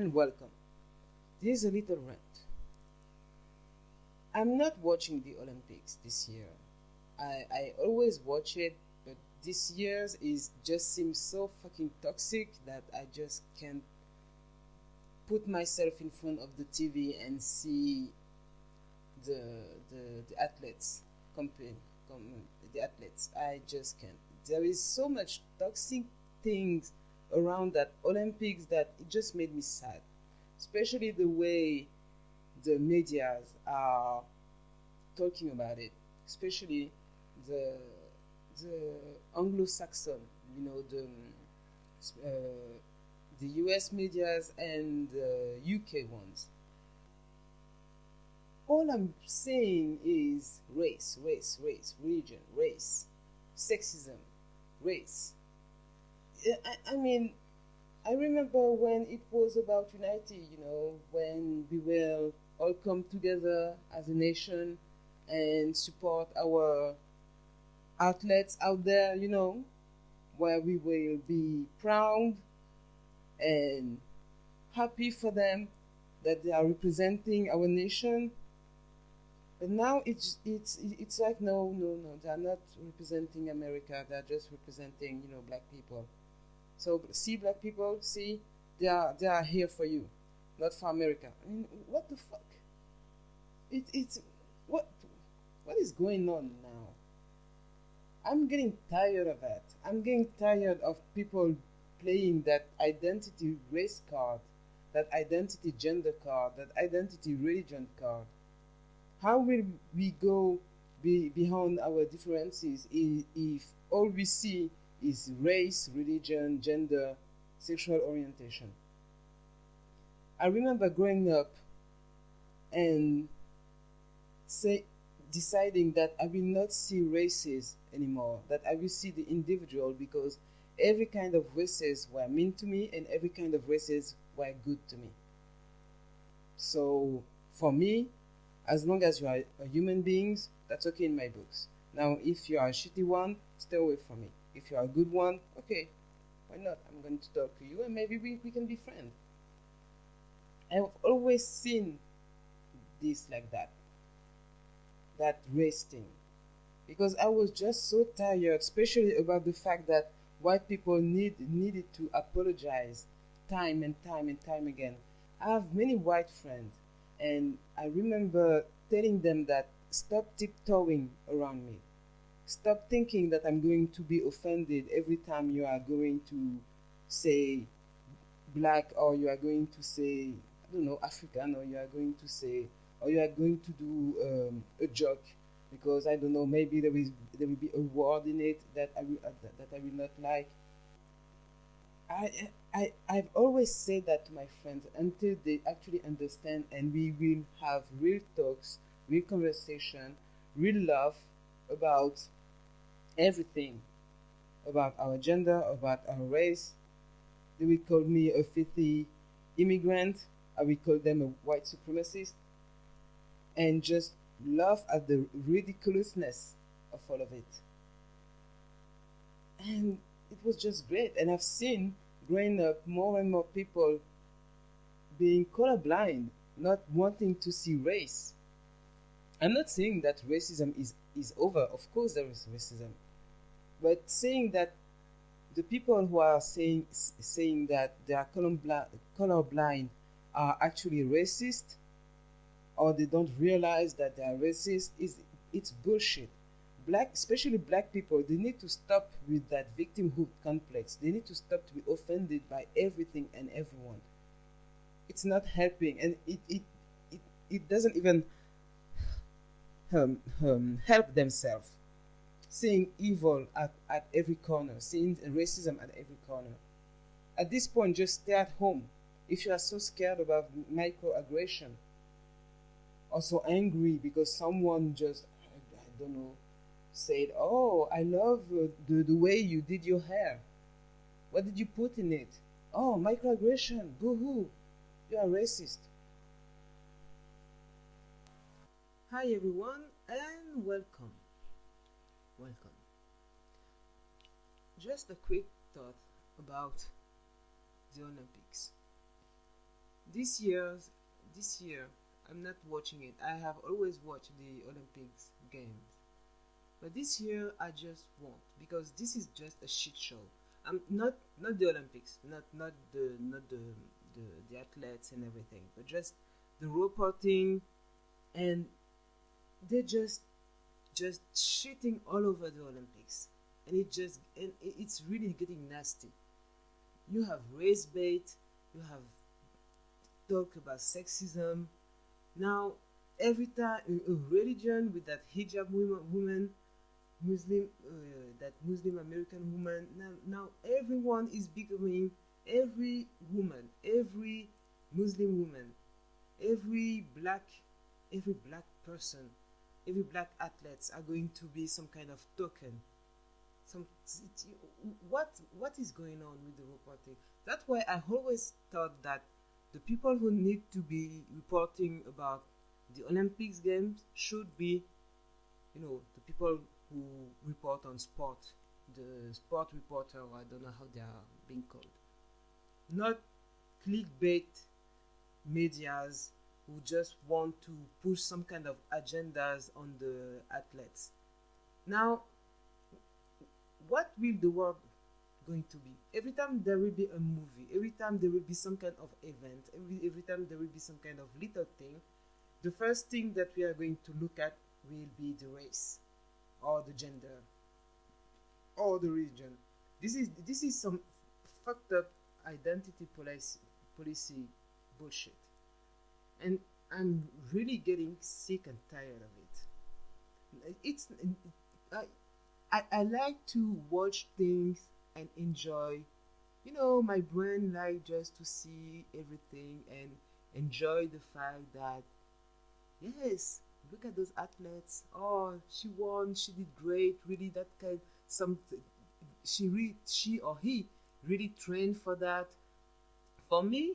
and welcome. This is a little rant. I'm not watching the Olympics this year. I always watch it, but this year's is just seems so fucking toxic that I just can't put myself in front of the TV and see the athletes compete. The athletes. I just can't. There is so much toxic things around that Olympics that it just made me sad, especially the way the medias are talking about it, especially the the Anglo-Saxon, you know, the U.S. medias and the UK ones. All I'm saying is race, race, race, religion, race, sexism, race. I mean, I remember when it was about unity, you know, when we will all come together as a nation and support our athletes out there, you know, where we will be proud and happy for them that they are representing our nation. But now it's like no, they are not representing America. They are just representing, you know, black people. So see, black people, see, they are here for you, not for America. I mean, what the fuck? It's what what is going on now? I'm getting tired of that. I'm getting tired of people playing that identity race card, that identity gender card, that identity religion card. How will we go beyond our differences if all we see is race, religion, gender, sexual orientation? I remember growing up and say deciding that I will not see races anymore, that I will see the individual because every kind of races were mean to me and every kind of races were good to me. So for me, as long as you are a human beings, that's okay in my books. Now, if you are a shitty one, stay away from me. If you are a good one, okay, why not? I'm going to talk to you and maybe we can be friends. I've always seen this like that race thing. Because I was just so tired, especially about the fact that white people needed to apologize time and time and time again. I have many white friends, and I remember telling them that stop tiptoeing around me. Stop thinking that I'm going to be offended every time you are going to say black, or you are going to say, I don't know, African, or you are going to say, or you are going to do a joke because I don't know, maybe there will be a word in it that I will not like. I've always said that to my friends until they actually understand, and we will have real talks, real conversation, real love about everything, about our gender, about our race. They will call me a filthy immigrant. I will call them a white supremacist, and just laugh at the ridiculousness of all of it. And it was just great. And I've seen growing up more and more people being colorblind, not wanting to see race. I'm not saying that racism is over. Of course, there is racism. But saying that the people who are saying that they are colorblind are actually racist, or they don't realize that they are racist, it's bullshit. Black, especially black people, they need to stop with that victimhood complex. They need to stop to be offended by everything and everyone. It's not helping, and it doesn't even help themselves. Seeing evil at every corner, seeing racism at every corner. At this point, just stay at home. If you are so scared about microaggression, or so angry because someone just, I don't know, said, oh, I love the way you did your hair. What did you put in it? Oh, microaggression, boo-hoo, you are racist. Hi everyone, and welcome. Welcome. Just a quick thought about the Olympics. this year's this year I'm not watching it. I have always watched the Olympics games, but this year I just won't because this is just a shit show. Not the Olympics, not the athletes and everything, but just the reporting, and they're just shitting all over the Olympics, and it's really getting nasty. You have race bait, you have talk about sexism. Now, every time a religion with that hijab woman, Muslim, that Muslim American woman. Now everyone is becoming every woman, every Muslim woman, every black, every black person, every black athletes are going to be some kind of token. Some what is going on with the reporting? That's why I always thought that the people who need to be reporting about the Olympics games should be, the people who report on sport, the sport reporter, or I don't know how they are being called, not clickbait medias who just want to push some kind of agendas on the athletes. Now, what will the world going to be? Every time there will be a movie, every time there will be some kind of event, every time there will be some kind of little thing, the first thing that we are going to look at will be the race or the gender or the religion. This is some fucked up identity policy bullshit, and I'm really getting sick and tired of it. I like to watch things and enjoy. My brain like just to see everything and enjoy the fact that yes, look at those athletes. Oh, she won. She did great. Really, that kind. She or he really trained for that. For me,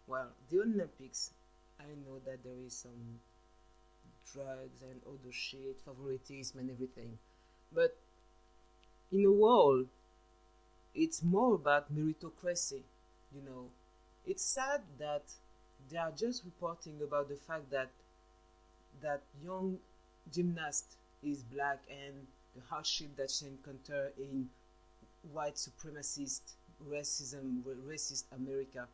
well, the Olympics, I know that there is some drugs and other shit, favoritism and everything, but in a world, it's more about meritocracy. You know, it's sad that they are just reporting about the fact that young gymnast is black and the hardship that she encountered in white supremacist racist America.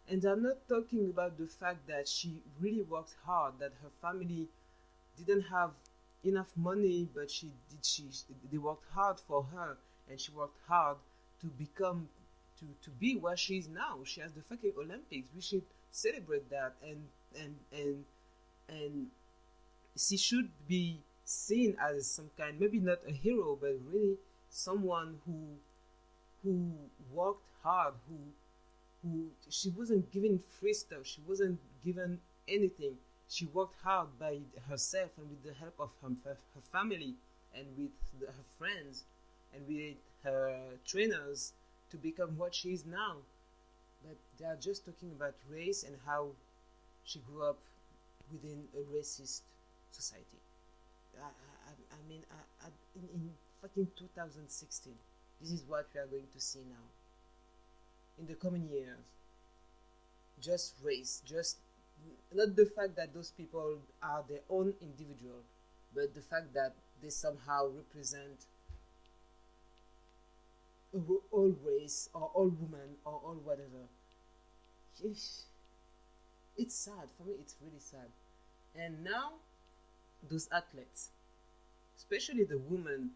And they're not talking about the fact that she really worked hard, that her family didn't have enough money, but they worked hard for her, and she worked hard to become to be where she is now. She has the fucking Olympics. We should celebrate that, and she should be seen as some kind, maybe not a hero, but really someone who worked hard, who she wasn't given free stuff, she wasn't given anything. She worked hard by herself and with the help of her family and with her friends and with her trainers to become what she is now. But they are just talking about race and how she grew up within a racist society. In fucking 2016, this is what we are going to see now. In the coming years, just race, just not the fact that those people are their own individual, but the fact that they somehow represent all race or all women or all whatever. It's sad. For me, it's really sad. And now, those athletes, especially the women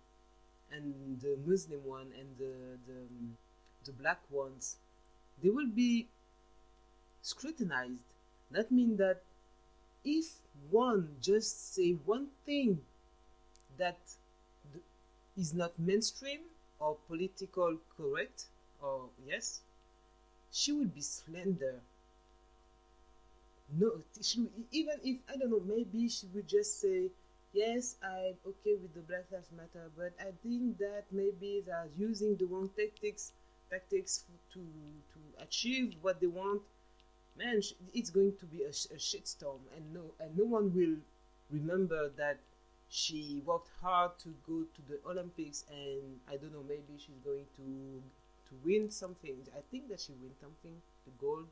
and the Muslim one and the black ones, they will be scrutinized. That means that if one just say one thing that is not mainstream or political correct, or yes, she will be slender. No, even if I don't know, maybe she would just say, yes, I'm okay with the Black Lives Matter, but I think that maybe they're using the wrong tactics to achieve what they want. Man, it's going to be a shitstorm, and no one will remember that she worked hard to go to the Olympics, and I don't know, maybe she's going to win something. I think that she win something, the gold.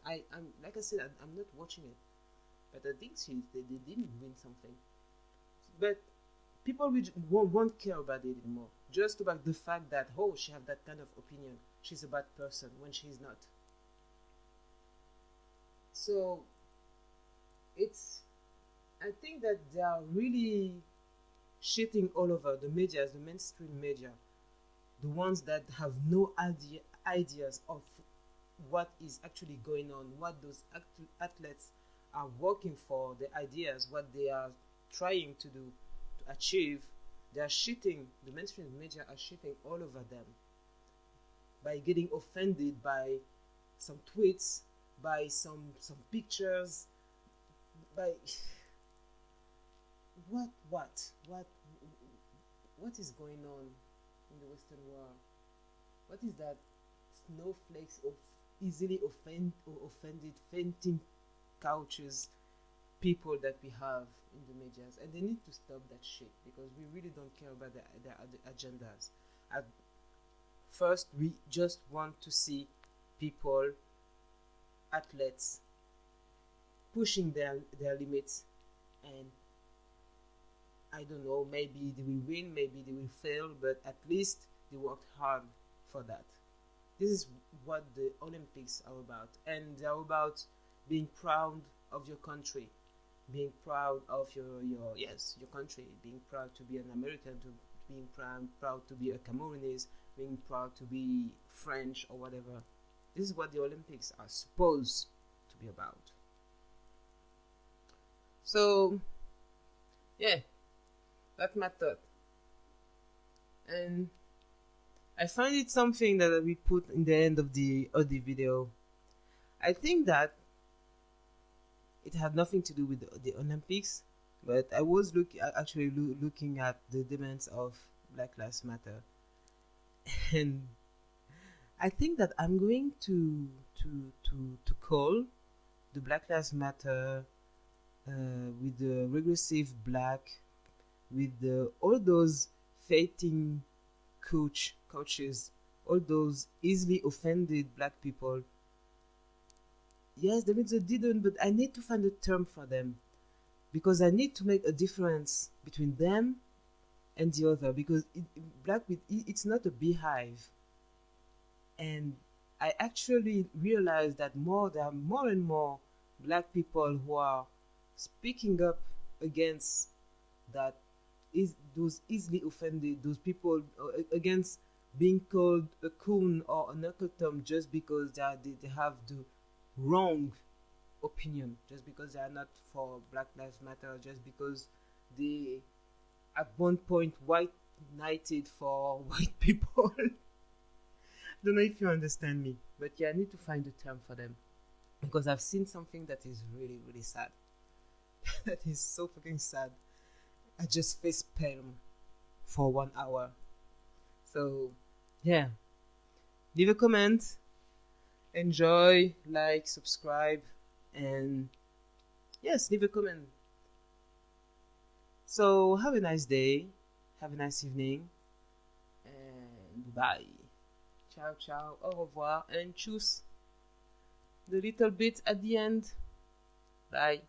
I'm like I said, I'm not watching it, but I think they didn't win something. But people won't care about it anymore. Just about the fact that, oh, she have that kind of opinion, she's a bad person when she's not. So it's, I think that they are really shitting all over the media, the mainstream media, the ones that have no ideas of what is actually going on, what those athletes are working for, the ideas, what they are trying to do, to achieve. They are shitting, the mainstream media are shitting all over them by getting offended by some tweets, by some pictures, by what is going on in the Western world? What is that snowflakes of easily offended, fainting couches people that we have in the medias? And they need to stop that shit, because we really don't care about their agendas. At first, we just want to see people, athletes, pushing their limits, and I don't know, maybe they will win, maybe they will fail, but at least they worked hard for that. This is what the Olympics are about, and they're about being proud of your country, being proud of your country, being proud to be an American, being proud to be a Cameroonese, being proud to be French or whatever. This is what the Olympics are supposed to be about. So, yeah, that's my thought. And I find it something that we put in the end of the video. I think that it had nothing to do with the Olympics, but I was actually looking at the demands of Black Lives Matter, and I think that I'm going to call the Black Lives Matter with the regressive black, with all those fainting coaches, all those easily offended black people. Yes, the media didn't, but I need to find a term for them, because I need to make a difference between them and the other, because it's not a beehive. And I actually realized that there are more and more black people who are speaking up against that, is those easily offended, those people, against being called a coon or an Uncle Tom just because they have the wrong opinion, just because they are not for Black Lives Matter, just because they at one point white knighted for white people. I don't know if you understand me, but yeah, I need to find a term for them, because I've seen something that is really, really sad. That is so fucking sad. I just face palm for 1 hour. So, yeah. Leave a comment. Enjoy, like, subscribe, and yes, leave a comment. So, have a nice day. Have a nice evening. And bye. Ciao, ciao. Au revoir. And choose the little bit at the end. Bye.